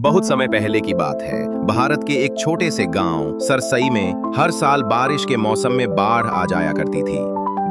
बहुत समय पहले की बात है। भारत के एक छोटे से गांव सरसई में हर साल बारिश के मौसम में बाढ़ आ जाया करती थी।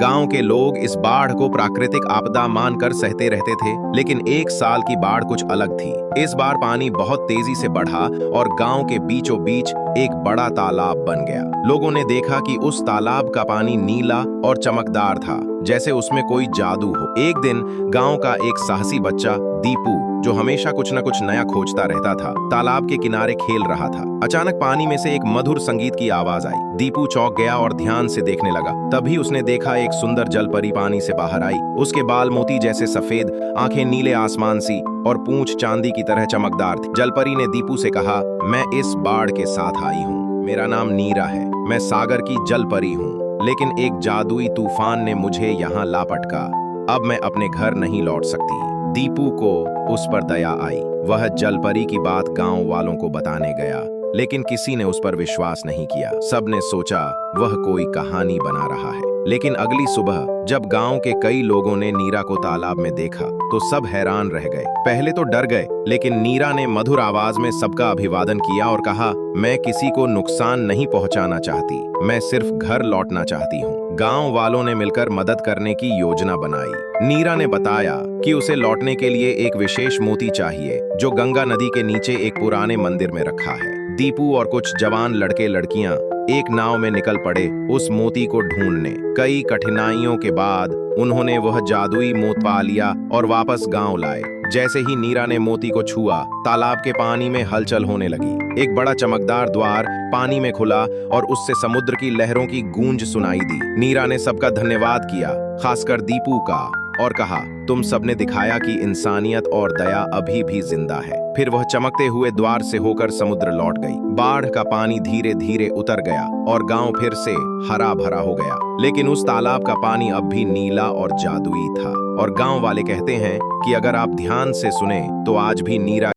गांव के लोग इस बाढ़ को प्राकृतिक आपदा मानकर सहते रहते थे, लेकिन एक साल की बाढ़ कुछ अलग थी। इस बार पानी बहुत तेजी से बढ़ा और गांव के बीचों बीच एक बड़ा तालाब बन गया। लोगों ने देखा कि उस तालाब का पानी नीला और चमकदार था, जैसे उसमें कोई जादू हो। एक दिन गांव का एक साहसी बच्चा दीपू, जो हमेशा कुछ न कुछ नया खोजता रहता था, तालाब के किनारे खेल रहा था। अचानक पानी में से एक मधुर संगीत की आवाज आई। दीपू चौंक गया और ध्यान से देखने लगा। तभी उसने देखा एक सुंदर जलपरी पानी से बाहर आई। उसके बाल मोती जैसे सफेद, आंखें नीले आसमान सी और पूंछ चांदी की तरह चमकदार थी। जलपरी ने दीपू से कहा, मैं इस बाढ़ के साथ आई हूँ। मेरा नाम नीरा है। मैं सागर की जलपरी हूँ, लेकिन एक जादुई तूफान ने मुझे यहाँ लापटका। अब मैं अपने घर नहीं लौट सकती। दीपू को उस पर दया आई। वह जलपरी की बात गांव वालों को बताने गया, लेकिन किसी ने उस पर विश्वास नहीं किया। सबने सोचा वह कोई कहानी बना रहा है। लेकिन अगली सुबह जब गांव के कई लोगों ने नीरा को तालाब में देखा तो सब हैरान रह गए। पहले तो डर गए, लेकिन नीरा ने मधुर आवाज में सबका अभिवादन किया और कहा, मैं किसी को नुकसान नहीं पहुंचाना चाहती, मैं सिर्फ घर लौटना चाहती हूँ। गांव वालों ने मिलकर मदद करने की योजना बनाई। नीरा ने बताया कि उसे लौटने के लिए एक विशेष मोती चाहिए, जो गंगा नदी के नीचे एक पुराने मंदिर में रखा है। दीपू और कुछ जवान लड़के लड़कियां एक नाव में निकल पड़े उस मोती को ढूंढने। कई कठिनाइयों के बाद उन्होंने वह जादुई मोती पा लिया और वापस गांव लाए। जैसे ही नीरा ने मोती को छुआ, तालाब के पानी में हलचल होने लगी। एक बड़ा चमकदार द्वार पानी में खुला और उससे समुद्र की लहरों की गूंज सुनाई दी। नीरा ने सबका धन्यवाद किया, खासकर दीपू का, और कहा, तुम सबने दिखाया कि इंसानियत और दया अभी भी जिंदा है। फिर वह चमकते हुए द्वार से होकर समुद्र लौट गई। बाढ़ का पानी धीरे धीरे उतर गया और गांव फिर से हरा भरा हो गया। लेकिन उस तालाब का पानी अब भी नीला और जादुई था। और गांव वाले कहते हैं कि अगर आप ध्यान से सुने तो आज भी नीरा